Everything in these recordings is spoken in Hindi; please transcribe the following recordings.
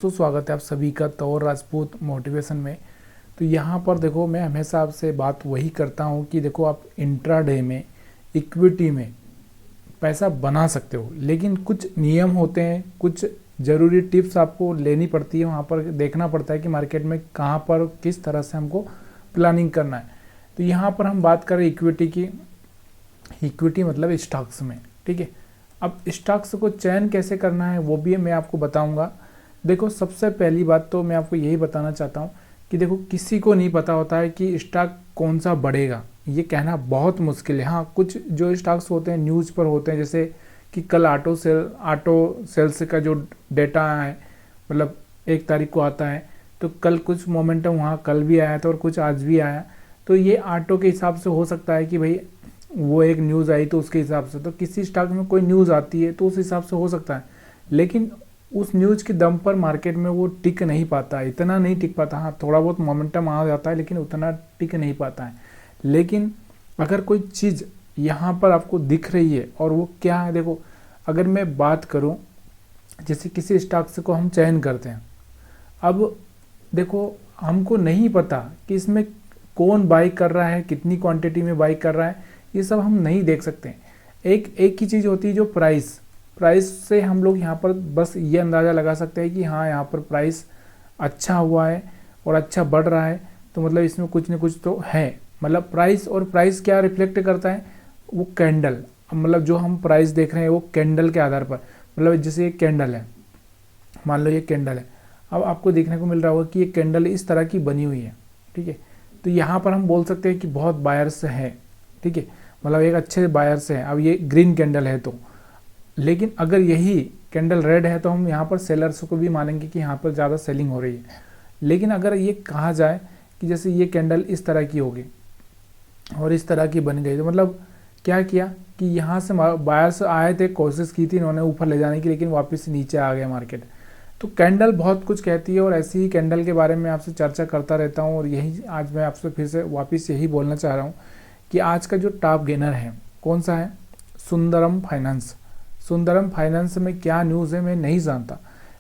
तो स्वागत है आप सभी का तौर राजपूत मोटिवेशन में। तो यहाँ पर देखो, मैं हमेशा आपसे बात वही करता हूँ कि देखो, आप इंट्राडे में इक्विटी में पैसा बना सकते हो, लेकिन कुछ नियम होते हैं, कुछ ज़रूरी टिप्स आपको लेनी पड़ती है। वहाँ पर देखना पड़ता है कि मार्केट में कहाँ पर किस तरह से हमको प्लानिंग करना है। तो यहाँ पर हम बात करें इक्विटी की। इक्विटी मतलब स्टॉक्स में, ठीक है। अब स्टॉक्स को चयन कैसे करना है वो भी मैं आपको बताऊंगा। देखो, सबसे पहली बात तो मैं आपको यही बताना चाहता हूँ कि देखो, किसी को नहीं पता होता है कि स्टॉक कौन सा बढ़ेगा, ये कहना बहुत मुश्किल है। हाँ, कुछ जो स्टॉक्स होते हैं न्यूज़ पर होते हैं, जैसे कि कल ऑटो सेल्स का जो डेटा है, मतलब 1 तारीख को आता है, तो कल कुछ मोमेंटम वहाँ कल भी आया था और कुछ आज भी आया। तो ये ऑटो के हिसाब से हो सकता है कि भाई वो एक न्यूज़ आई तो उसके हिसाब से, तो किसी स्टॉक में कोई न्यूज़ आती है तो उस हिसाब से हो सकता है, लेकिन उस न्यूज़ के दम पर मार्केट में वो टिक नहीं पाता, इतना नहीं टिक पाता। हाँ, थोड़ा बहुत मोमेंटम आ जाता है, लेकिन उतना टिक नहीं पाता है। लेकिन अगर कोई चीज़ यहाँ पर आपको दिख रही है, और वो क्या है, देखो, अगर मैं बात करूँ, जैसे किसी स्टॉक्स को हम चयन करते हैं, अब देखो, हमको नहीं पता कि इसमें कौन बाई कर रहा है, कितनी क्वांटिटी में बाई कर रहा है, ये सब हम नहीं देख सकते। एक ही चीज़ होती है, जो प्राइस से हम लोग यहाँ पर बस ये अंदाज़ा लगा सकते हैं कि हाँ, यहाँ पर प्राइस अच्छा हुआ है और अच्छा बढ़ रहा है, तो मतलब इसमें कुछ न कुछ तो है। मतलब प्राइस क्या रिफ्लेक्ट करता है, वो कैंडल, मतलब जो हम प्राइस देख रहे हैं वो कैंडल के आधार पर, मतलब जैसे ये कैंडल है, मान लो ये कैंडल है, अब आपको देखने को मिल रहा होगा कि ये कैंडल इस तरह की बनी हुई है, ठीक है। तो यहाँ पर हम बोल सकते हैं कि बहुत बायर्स है, ठीक है, मतलब एक अच्छे बायर्स हैं। अब ये ग्रीन कैंडल है तो, लेकिन अगर यही कैंडल रेड है तो हम यहाँ पर सेलर्स को भी मानेंगे कि यहाँ पर ज़्यादा सेलिंग हो रही है। लेकिन अगर ये कहा जाए कि जैसे ये कैंडल इस तरह की होगी और इस तरह की बन गई, तो मतलब क्या किया कि यहाँ से बायर्स आए थे, कोशिश की थी इन्होंने ऊपर ले जाने की, लेकिन वापस नीचे आ गया मार्केट। तो कैंडल बहुत कुछ कहती है, और ऐसी ही कैंडल के बारे में आपसे चर्चा करता रहता हूँ। और यही आज मैं आपसे फिर से वापस यही बोलना चाह रहा हूँ कि आज का जो टॉप गेनर है कौन सा है, सुंदरम फाइनेंस। सुंदरम फाइनेंस में क्या न्यूज़ है मैं नहीं जानता,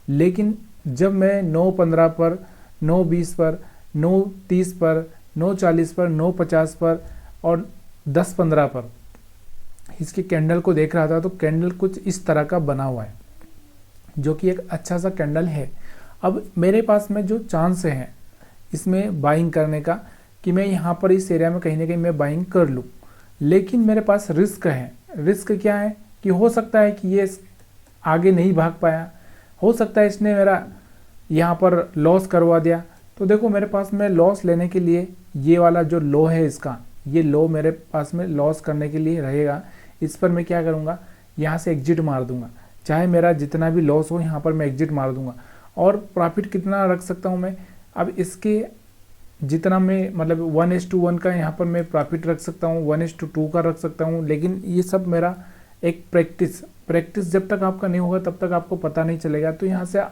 लेकिन जब मैं 9:15 पर, 9:20 पर, 9:30 पर, 9:40 पर, 9:50 पर और 10:15 पर इसके कैंडल को देख रहा था, तो कैंडल कुछ इस तरह का बना हुआ है, जो कि एक अच्छा सा कैंडल है। अब मेरे पास में जो चांस है इसमें बाइंग करने का, कि मैं यहाँ पर इस एरिया में कहीं ना कहीं मैं बाइंग कर लूँ, लेकिन मेरे पास रिस्क है। रिस्क क्या है कि हो सकता है कि ये आगे नहीं भाग पाया, हो सकता है इसने मेरा यहाँ पर लॉस करवा दिया। तो देखो, मेरे पास में लॉस लेने के लिए ये वाला जो लो है इसका, ये लो मेरे पास में लॉस करने के लिए रहेगा। इस पर मैं क्या करूँगा, यहाँ से एग्जिट मार दूंगा, चाहे मेरा जितना भी लॉस हो यहाँ पर मैं एग्जिट मार दूंगा। और प्रॉफिट कितना रख सकता हूँ मैं, अब इसके जितना मैं, मतलब 1:1 का यहाँ पर मैं प्रॉफिट रख सकता हूँ, 1:2 का रख सकता हूँ। लेकिन ये सब मेरा एक प्रैक्टिस जब तक आपका नहीं होगा तब तक आपको पता नहीं चलेगा। तो यहाँ से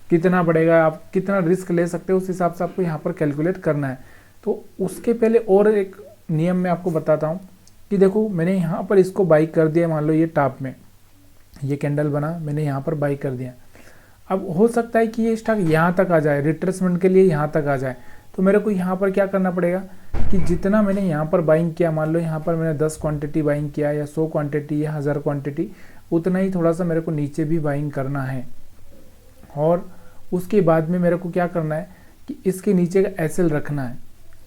कितना बढ़ेगा, आप कितना रिस्क ले सकते हो, उस हिसाब से आपको यहाँ पर कैलकुलेट करना है। तो उसके पहले और एक नियम मैं आपको बताता हूँ कि देखो, मैंने यहाँ पर इसको बाई कर दिया, मान लो ये टॉप में ये कैंडल बना, मैंने यहाँ पर बाई कर दिया। अब हो सकता है कि ये स्टॉक यहाँ तक आ जाए, रिट्रेसमेंट के लिए यहाँ तक आ जाए, तो मेरे को यहाँ पर क्या करना पड़ेगा कि जितना मैंने यहाँ पर बाइंग किया, मान लो यहाँ पर मैंने 10 क्वांटिटी बाइंग किया, या 100 क्वांटिटी या 1000 क्वांटिटी, उतना ही थोड़ा सा मेरे को नीचे भी बाइंग करना है। और उसके बाद में मेरे को क्या करना है कि इसके नीचे का एसएल रखना है,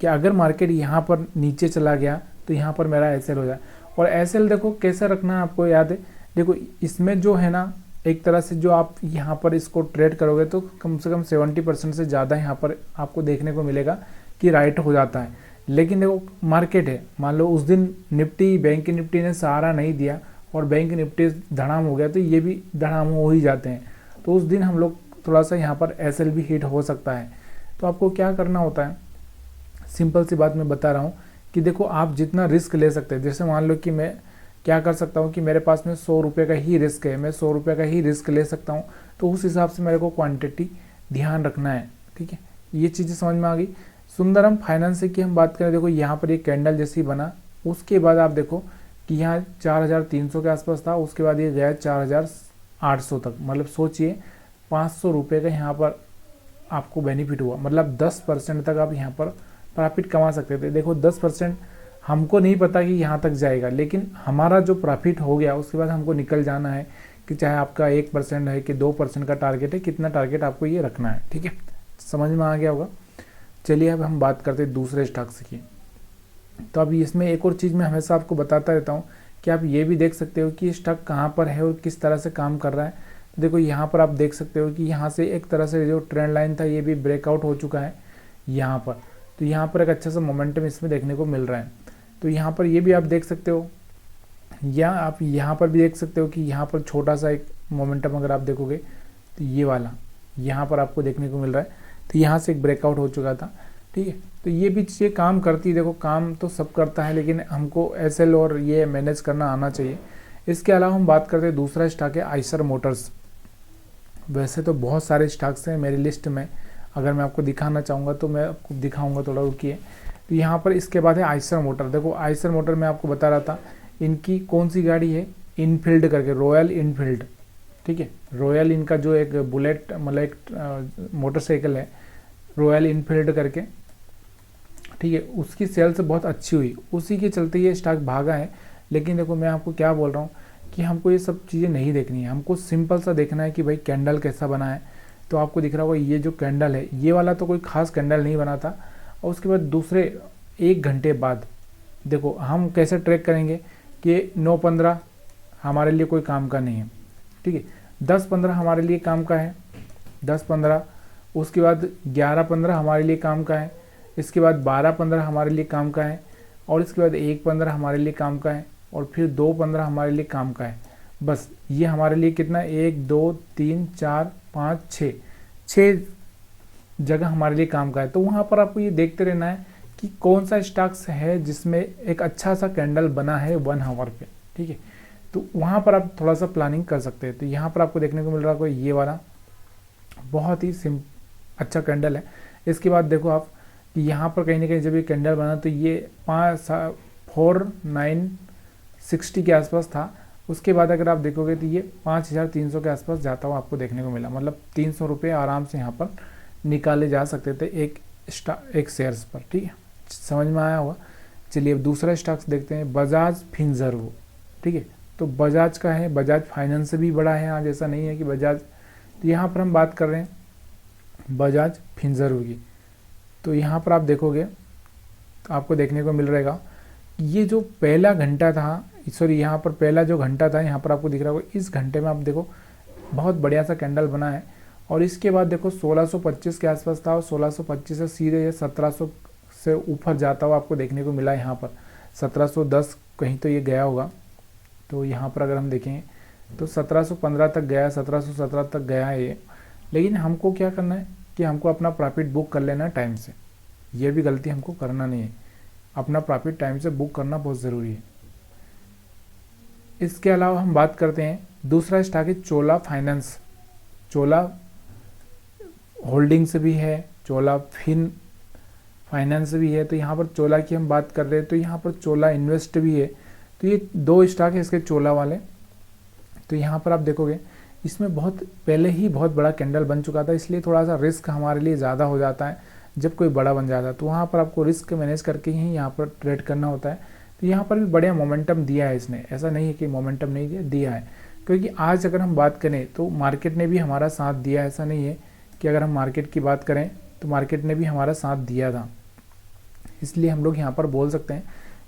कि अगर मार्केट यहाँ पर नीचे चला गया तो यहाँ पर मेरा एसएल हो जाए। और एसएल देखो कैसे रखना है, आपको याद है, देखो इसमें जो है ना, एक तरह से जो आप यहाँ पर इसको ट्रेड करोगे तो कम से कम 70% से ज़्यादा यहाँ पर आपको देखने को मिलेगा कि राइट हो जाता है। लेकिन देखो, मार्केट है, मान लो उस दिन निफ्टी, बैंक निफ्टी ने सहारा नहीं दिया और बैंक निफ्टी धड़ाम हो गया, तो ये भी धड़ाम हो ही जाते हैं। तो उस दिन हम लोग थोड़ा सा यहाँ पर एसएल भी हिट हो सकता है। तो आपको क्या करना होता है, सिंपल सी बात मैं बता रहा हूँ कि देखो, आप जितना रिस्क ले सकते हैं, जैसे मान लो कि मैं क्या कर सकता हूँ कि मेरे पास में 100 रुपये का ही रिस्क है, मैं 100 रुपये का ही रिस्क ले सकता हूँ, तो उस हिसाब से मेरे को क्वांटिटी ध्यान रखना है, ठीक है। ये चीज़ें समझ में आ गई। सुंदरम फाइनेंस की हम बात करें, देखो यहाँ पर एक कैंडल जैसी बना, उसके बाद आप देखो कि यहाँ 4300 के आसपास था, उसके बाद ये गया 4800 तक, मतलब सोचिए 500 रुपये का यहाँ पर आपको बेनिफिट हुआ, मतलब 10% तक आप यहाँ पर प्रॉफिट कमा सकते थे। देखो 10% हमको नहीं पता कि यहाँ तक जाएगा, लेकिन हमारा जो प्रॉफिट हो गया उसके बाद हमको निकल जाना है कि चाहे आपका 1% है कि 2% का टारगेट है, कितना टारगेट आपको ये रखना है। ठीक है, समझ में आ गया होगा। चलिए अब हम बात करते हैं दूसरे स्टॉक्स की। तो अभी इसमें एक और चीज़ मैं हमेशा आपको बताता रहता हूँ कि आप ये भी देख सकते हो कि स्टॉक कहाँ पर है और किस तरह से काम कर रहा है। तो देखो यहाँ पर आप देख सकते हो कि यहाँ से एक तरह से जो ट्रेंड लाइन था ये भी ब्रेकआउट हो चुका है यहाँ पर। तो यहाँ पर एक अच्छा सा मोमेंटम इसमें देखने को मिल रहा है। तो यहाँ पर ये भी आप देख सकते हो, या आप यहाँ पर भी देख सकते हो कि यहाँ पर छोटा सा एक मोमेंटम अगर आप देखोगे तो ये वाला यहाँ पर आपको देखने को मिल रहा है। तो यहाँ से एक ब्रेकआउट हो चुका था। ठीक है, तो ये भी चीज़ें काम करती है। देखो काम तो सब करता है, लेकिन हमको एसएल और ये मैनेज करना आना चाहिए। इसके अलावा हम बात करते हैं दूसरा स्टॉक है आइसर मोटर्स। वैसे तो बहुत सारे स्टॉक्स हैं मेरी लिस्ट में, अगर मैं आपको दिखाना चाहूँगा तो मैं आपको दिखाऊँगा, थोड़ा रुकिए। तो यहाँ पर इसके बाद है आइसर मोटर। देखो आइसर मोटर मैं आपको बता रहा था, इनकी कौन सी गाड़ी है, इनफील्ड करके, रॉयल इनफील्ड। ठीक है, रॉयल इनका जो एक बुलेट मतलब एक मोटरसाइकिल है रॉयल इनफील्ड करके। ठीक है, उसकी सेल्स बहुत अच्छी हुई, उसी के चलते ये स्टॉक भागा है। लेकिन देखो मैं आपको क्या बोल रहा हूँ कि हमको ये सब चीज़ें नहीं देखनी है, हमको सिंपल सा देखना है कि भाई कैंडल कैसा बना है। तो आपको दिख रहा होगा ये जो कैंडल है ये वाला तो कोई खास कैंडल नहीं बना था। और उसके बाद दूसरे 1 घंटे बाद देखो हम कैसे ट्रैक करेंगे कि 9-15 हमारे लिए कोई काम का नहीं है। ठीक है, 10-15 हमारे लिए काम का है, 10-15, उसके बाद 11-15 हमारे लिए काम का है, इसके बाद 12-15 हमारे लिए काम का है, और इसके बाद 1-15 हमारे लिए काम का है, और फिर 2-15 हमारे लिए काम का है। बस ये हमारे लिए कितना, 1 2 3 4 5 6 जगह हमारे लिए काम का है। तो वहाँ पर आपको ये देखते रहना है कि कौन सा स्टॉक्स है जिसमें एक अच्छा सा कैंडल बना है 1 आवर पे। ठीक है, तो वहाँ पर आप थोड़ा सा प्लानिंग कर सकते हैं। तो यहाँ पर आपको देखने को मिल रहा है कोई ये वाला बहुत ही अच्छा कैंडल है। इसके बाद देखो आप कि यहाँ पर कहीं ना कहीं जब ये कैंडल बना तो ये 4960 के आसपास था। उसके बाद अगर आप देखोगे तो ये 5300 के आसपास जाता हुआ आपको देखने को मिला, मतलब 300 रुपये आराम से यहाँ पर निकाले जा सकते थे एक शेयर्स पर। ठीक है, समझ में आया होगा। चलिए अब दूसरा स्टॉक्स देखते हैं, बजाज फिनसर्व। ठीक है, तो बजाज का है, बजाज फाइनेंस से भी बड़ा है आज, ऐसा नहीं है कि बजाज। तो यहाँ पर हम बात कर रहे हैं बजाज फिनसर्व की। तो यहाँ पर आप देखोगे तो आपको देखने को मिल रहेगा ये जो पहला घंटा था, सॉरी यहाँ पर पहला जो घंटा था यहाँ पर आपको दिख रहा होगा, इस घंटे में आप देखो बहुत बढ़िया सा कैंडल बना है। और इसके बाद देखो 1625 के आसपास था, और 1625 से सीधे ये 1700 से ऊपर जाता हुआ आपको देखने को मिला। यहाँ पर 1710 कहीं तो ये गया होगा। तो यहाँ पर अगर हम देखें तो 1715 तक गया, 1717 तक गया है ये। लेकिन हमको क्या करना है कि हमको अपना प्रॉफिट बुक कर लेना है टाइम से, ये भी गलती हमको करना नहीं है, अपना प्रॉफिट टाइम से बुक करना बहुत ज़रूरी है। इसके अलावा हम बात करते हैं दूसरा स्टॉक है चोला फाइनेंस। चोला होल्डिंग्स भी है, चोला फिन फाइनेंस भी है। तो यहाँ पर चोला की हम बात कर रहे हैं, तो यहाँ पर चोला इन्वेस्ट भी है। तो ये 2 स्टॉक है इसके चोला वाले। तो यहाँ पर आप देखोगे इसमें बहुत पहले ही बहुत बड़ा कैंडल बन चुका था, इसलिए थोड़ा सा रिस्क हमारे लिए ज़्यादा हो जाता है जब कोई बड़ा बन जाता है। तो वहाँ पर आपको रिस्क मैनेज करके ही यहाँ पर ट्रेड करना होता है। तो यहाँ पर भी बढ़िया मोमेंटम दिया है इसने, ऐसा नहीं है कि मोमेंटम नहीं दिया है। क्योंकि आज अगर हम बात करें तो मार्केट ने भी हमारा साथ दिया, ऐसा नहीं है कि अगर हम मार्केट की बात करें तो मार्केट ने भी हमारा साथ दिया था, इसलिए हम लोग यहाँ पर बोल सकते हैं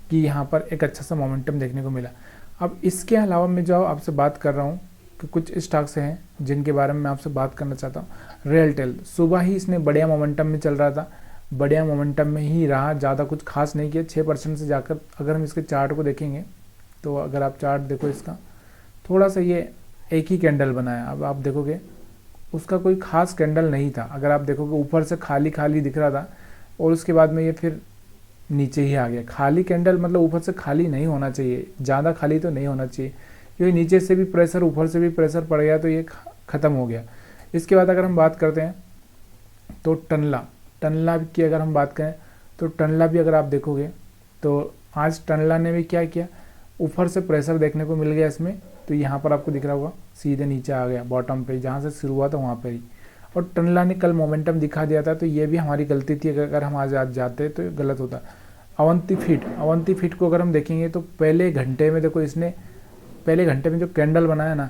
कि यहाँ पर एक अच्छा सा मोमेंटम देखने को मिला। अब इसके अलावा मैं जो आपसे बात कर रहा हूँ कि कुछ स्टॉक्स हैं जिनके बारे में मैं आपसे बात करना चाहता हूँ। रेलटेल सुबह ही इसने बढ़िया मोमेंटम में चल रहा था, बढ़िया मोमेंटम में ही रहा, ज़्यादा कुछ खास नहीं किया। 6% से जाकर अगर हम इसके चार्ट को देखेंगे तो अगर आप चार्ट देखो इसका, थोड़ा सा ये एक ही कैंडल बनाया। अब आप देखोगे उसका कोई खास कैंडल नहीं था, अगर आप देखोगे ऊपर से खाली खाली दिख रहा था और उसके बाद में ये फिर नीचे ही आ गया। खाली कैंडल मतलब ऊपर से खाली नहीं होना चाहिए, ज़्यादा खाली तो नहीं होना चाहिए, क्योंकि नीचे से भी प्रेशर ऊपर से भी प्रेशर पड़ गया तो ये ख़त्म हो गया। इसके बाद अगर हम बात करते हैं तो टनला की अगर हम बात करें तो टनला भी अगर आप देखोगे तो आज टनला ने भी क्या किया, ऊपर से प्रेशर देखने को मिल गया इसमें। तो यहाँ पर आपको दिख रहा होगा सीधे नीचे आ गया बॉटम पे, जहाँ से शुरू हुआ था वहाँ पर ही। और टेस्ला ने कल मोमेंटम दिखा दिया था, तो ये भी हमारी गलती थी, अगर हम आज जाते तो गलत होता। अवंती फीट को अगर हम देखेंगे तो पहले घंटे में देखो, इसने पहले घंटे में जो कैंडल बनाया ना,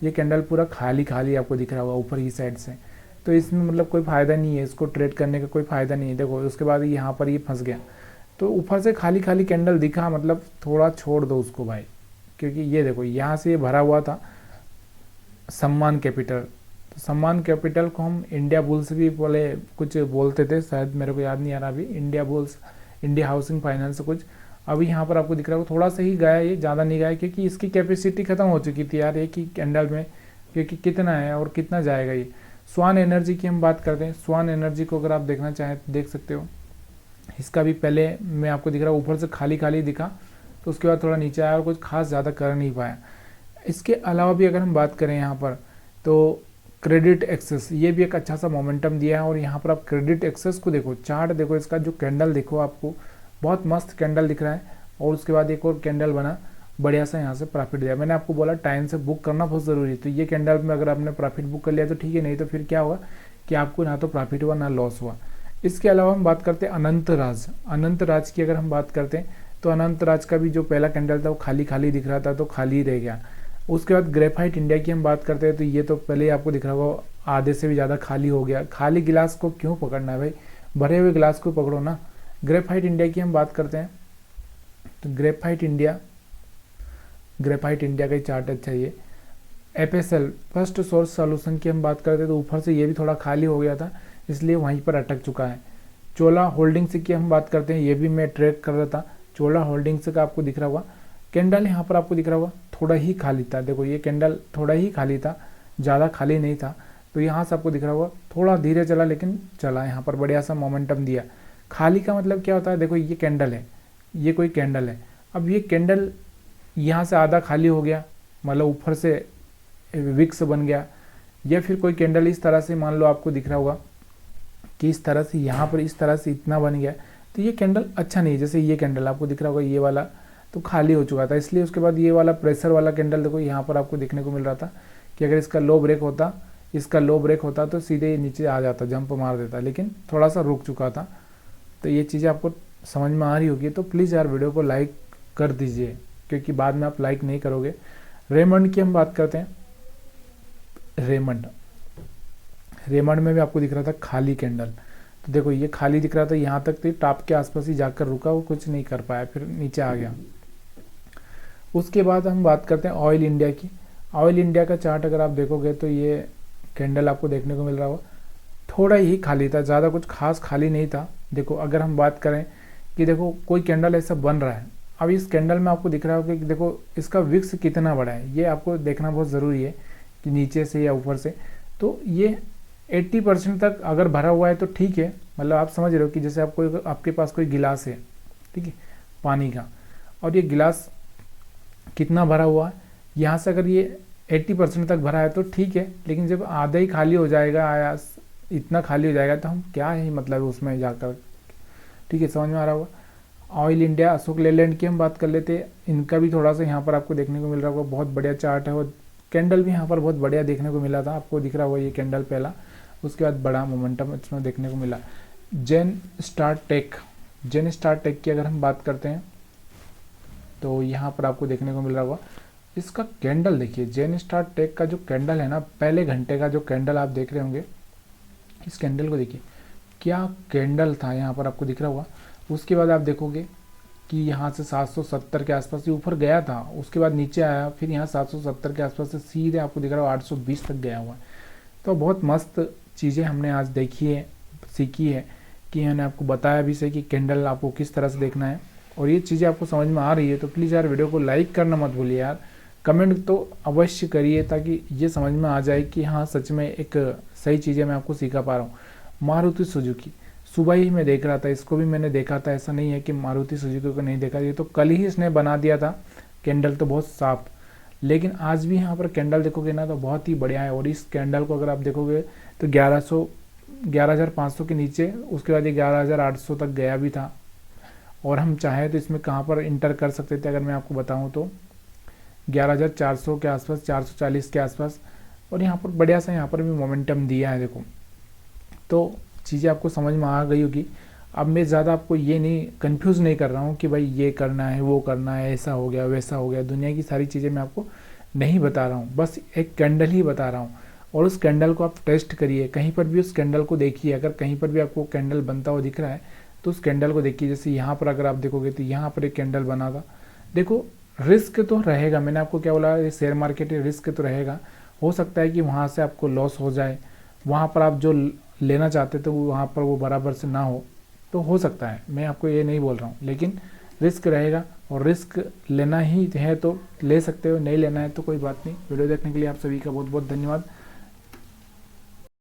ये कैंडल पूरा खाली खाली आपको दिख रहा होगा ऊपर की साइड से, तो इसमें मतलब कोई फ़ायदा नहीं है, इसको ट्रेड करने का कोई फ़ायदा नहीं है। देखो उसके बाद यहाँ पर ये फंस गया, तो ऊपर से खाली खाली कैंडल दिखा, मतलब थोड़ा छोड़ दो उसको भाई, क्योंकि ये देखो यहाँ से ये भरा हुआ था सम्मान कैपिटल। तो सम्मान कैपिटल को हम इंडिया बुल्स भी बोले, कुछ बोलते थे शायद, मेरे को याद नहीं आ रहा अभी, India bulls, India housing finance कुछ। अभी यहाँ पर आपको दिख रहा है थोड़ा सा ही गया, ये ज़्यादा नहीं गया, क्योंकि इसकी कैपेसिटी ख़त्म हो चुकी थी यार एक ही कैंडल में, क्योंकि कितना है और कितना जाएगा ये। स्वान एनर्जी की हम बात करते हैं, स्वान एनर्जी को अगर आप देखना चाहें तो देख सकते हो, इसका भी पहले मैं आपको दिख रहा हूँ ऊपर से खाली खाली दिखा, तो उसके बाद थोड़ा नीचे आया और कुछ खास ज़्यादा कर नहीं पाया। इसके अलावा भी अगर हम बात करें यहाँ पर, तो क्रेडिट एक्सेस, ये भी एक अच्छा सा मोमेंटम दिया है। और यहाँ पर आप क्रेडिट एक्सेस को देखो, चार्ट देखो, इसका जो कैंडल देखो, आपको बहुत मस्त कैंडल दिख रहा है। और उसके बाद एक और कैंडल बना बढ़िया सा, यहाँ से प्रॉफिट दिया। मैंने आपको बोला टाइम से बुक करना बहुत ज़रूरी है, तो ये कैंडल में अगर आपने प्रॉफिट बुक कर लिया तो ठीक है, नहीं तो फिर क्या होगा कि आपको ना तो प्रॉफिट हुआ ना लॉस हुआ। इसके अलावा हम बात करते हैं अनंत राज की अगर हम बात करते हैं, तो अनंत राज का भी जो पहला कैंडल था वो खाली खाली दिख रहा था, तो खाली रह गया। उसके बाद ग्रेफाइट इंडिया की हम बात करते हैं, तो ये तो पहले ही आपको दिख रहा होगा आधे से भी ज़्यादा खाली हो गया। खाली गिलास को क्यों पकड़ना है भाई, भरे हुए गिलास को पकड़ो ना। ग्रेफाइट इंडिया की हम बात करते हैं, तो ग्रेफाइट इंडिया का ही चार्ट अच्छा ये। एफएसएल फर्स्ट सोर्स सॉल्यूशन की हम बात करते हैं, तो ऊपर से ये भी थोड़ा खाली हो गया था, इसलिए वहीं पर अटक चुका है। चोला होल्डिंग्स की हम बात करते हैं, ये भी मैं ट्रैक कर रहा था, चोला होल्डिंग्स का आपको दिख रहा होगा कैंडल, यहाँ पर आपको दिख रहा होगा थोड़ा ही खाली था। देखो ये कैंडल थोड़ा ही खाली था, ज़्यादा खाली नहीं था, तो यहाँ से आपको दिख रहा होगा थोड़ा धीरे चला, लेकिन चला, यहाँ पर बढ़िया सा मोमेंटम दिया। खाली का मतलब क्या होता है, देखो ये कैंडल है, ये कोई कैंडल है, अब ये कैंडल यहाँ से आधा खाली हो गया, मतलब ऊपर से विक्स बन गया, या फिर कोई कैंडल इस तरह से, मान लो आपको दिख रहा होगा कि इस तरह से यहाँ पर इस तरह से इतना बन गया, तो ये कैंडल अच्छा नहीं है। जैसे ये कैंडल आपको दिख रहा होगा ये वाला तो खाली हो चुका था, इसलिए उसके बाद ये वाला प्रेशर वाला कैंडल देखो यहाँ पर आपको देखने को मिल रहा था कि अगर इसका लो ब्रेक होता तो सीधे नीचे आ जाता, जंप मार देता, लेकिन थोड़ा सा रुक चुका था। तो ये चीज़ें आपको समझ में आ रही होगी, तो प्लीज़ यार वीडियो को लाइक कर दीजिए, क्योंकि बाद में आप लाइक नहीं करोगे। रेमंड की हम बात करते हैं, रेमंड में भी आपको दिख रहा था खाली कैंडल, तो देखो ये खाली दिख रहा था, यहाँ तक तो टॉप के आसपास ही जाकर रुका, वो कुछ नहीं कर पाया, फिर नीचे आ गया। उसके बाद हम बात करते हैं ऑयल इंडिया की। ऑयल इंडिया का चार्ट अगर आप देखोगे तो ये कैंडल आपको देखने को मिल रहा होगा थोड़ा ही खाली था, ज़्यादा कुछ खास खाली नहीं था। देखो अगर हम बात करें कि देखो कोई कैंडल ऐसा बन रहा है, अब इस कैंडल में आपको दिख रहा होगा कि देखो इसका विक्स कितना बड़ा है, ये आपको देखना बहुत ज़रूरी है कि नीचे से या ऊपर से। तो ये 80% तक अगर भरा हुआ है तो ठीक है, मतलब आप समझ रहे हो कि जैसे आपके पास कोई गिलास है, ठीक है, पानी का, और ये गिलास कितना भरा हुआ है, यहाँ से अगर ये 80% तक भरा है तो ठीक है, लेकिन जब आधा ही खाली हो जाएगा या इतना खाली हो जाएगा तो हम क्या ही मतलब है उसमें जाकर, ठीक है, समझ में आ रहा होगा। ऑयल इंडिया, अशोक लेलैंड की हम बात कर लेते हैं, इनका भी थोड़ा सा यहाँ पर आपको देखने को मिल रहा होगा, बहुत बढ़िया चार्ट है, और कैंडल भी यहाँ पर बहुत बढ़िया देखने को मिला था, आपको दिख रहा होगा ये कैंडल पहला, उसके बाद बड़ा मोमेंटम इसमें देखने को मिला। जेन स्टार टेक की अगर हम बात करते हैं तो यहाँ पर आपको देखने को मिल रहा होगा इसका कैंडल देखिए, जेन स्टार टेक का जो कैंडल है ना, पहले घंटे का जो कैंडल आप देख रहे होंगे, इस कैंडल को देखिए क्या कैंडल था, यहाँ पर आपको दिख रहा होगा। उसके बाद आप देखोगे कि यहाँ से 770 के आसपास से ऊपर गया था, उसके बाद नीचे आया, फिर यहाँ 770 के आसपास से सीधे आपको दिख रहा होगा 820 तक गया हुआ है। तो बहुत मस्त चीज़ें हमने आज देखी है, सीखी है, कि मैंने आपको बताया भी सही कि कैंडल आपको किस तरह से देखना है, और ये चीज़ें आपको समझ में आ रही है तो प्लीज़ यार वीडियो को लाइक करना मत भूलिए यार, कमेंट तो अवश्य करिए, ताकि ये समझ में आ जाए कि हाँ सच में एक सही चीज़ें मैं आपको सिखा पा रहा हूँ। मारुति सुजुकी सुबह ही मैं देख रहा था, इसको भी मैंने देखा था, ऐसा नहीं है कि मारुति सुजुकी को नहीं देखा, ये तो कल ही इसने बना दिया था कैंडल, तो बहुत साफ, लेकिन आज भी यहाँ पर कैंडल देखोगे ना तो बहुत ही बढ़िया है। और इस कैंडल को अगर आप देखोगे तो 11,500 के नीचे, उसके बाद ये 11,800 तक गया भी था, और हम चाहें तो इसमें कहाँ पर इंटर कर सकते थे, अगर मैं आपको बताऊँ तो 11,400 के आसपास, 440 के आसपास, और यहाँ पर बढ़िया सा यहाँ पर भी मोमेंटम दिया है। देखो तो चीज़ें आपको समझ में आ गई होगी। अब मैं ज़्यादा आपको ये नहीं कंफ्यूज नहीं कर रहा हूँ कि भाई ये करना है वो करना है, ऐसा हो गया वैसा हो गया, दुनिया की सारी चीज़ें मैं आपको नहीं बता रहा हूँ, बस एक कैंडल ही बता रहा हूँ। और उस कैंडल को आप टेस्ट करिए, कहीं पर भी उस कैंडल को देखिए, अगर कहीं पर भी आपको कैंडल बनता हुआ दिख रहा है तो उस कैंडल को देखिए। जैसे यहाँ पर अगर आप देखोगे तो यहाँ पर एक कैंडल बना था, देखो रिस्क तो रहेगा, मैंने आपको क्या बोला, ये शेयर मार्केट है, रिस्क तो रहेगा। हो सकता है कि वहाँ से आपको लॉस हो जाए, वहाँ पर आप जो लेना चाहते थे वहाँ पर वो बराबर से ना हो, तो हो सकता है, मैं आपको ये नहीं बोल रहा हूँ, लेकिन रिस्क रहेगा। और रिस्क लेना ही है तो ले सकते हो, नहीं लेना है तो कोई बात नहीं। वीडियो देखने के लिए आप सभी का बहुत बहुत धन्यवाद।